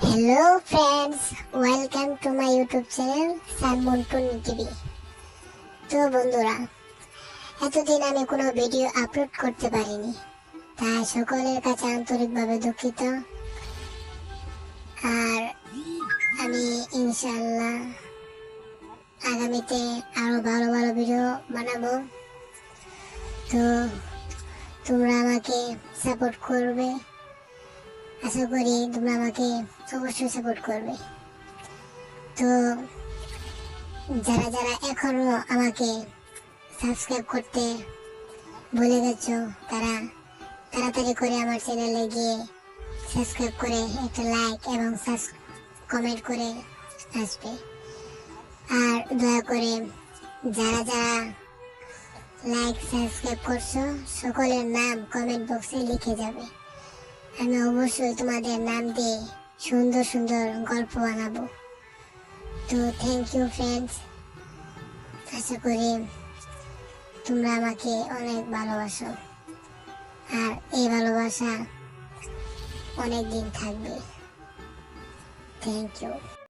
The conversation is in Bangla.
Hello friends, welcome to my YouTube channel Sanmontu TV. তো বন্ধুরা, এতদিন আমি কোনো ভিডিও আপলোড করতে পারিনি, তাই সকলের কাছে আন্তরিকভাবে দুঃখিত। আর আমি ইনশাআল্লাহ আগামীতে আরো ভালো ভালো ভিডিও বানাবো। তো তোমরা আমাকে সাপোর্ট করবে, আশা করি তোমরা আমাকে অবশ্যই সাপোর্ট করবে। তো যারা যারা এখনো আমাকে সাবস্ক্রাইব করতে ভুলে গেছো, তারা তাড়াতাড়ি করে আমার চ্যানেলে গিয়ে সাবস্ক্রাইব করে একটা লাইক এবং কমেন্ট করে আসবে। আর দয়া করে যারা যারা লাইক সাবস্ক্রাইব করছো সকলের নাম কমেন্ট বক্সে লিখে যাবে। আমি অবশ্যই তোমাদের নাম দিয়ে সুন্দর সুন্দর গল্প বানাবো। তো থ্যাংক ইউ ফ্রেন্ডস, আশা করি তোমরা আমাকে অনেক ভালোবাসো, আর এই ভালোবাসা অনেক দিন থাকবে। Thank you.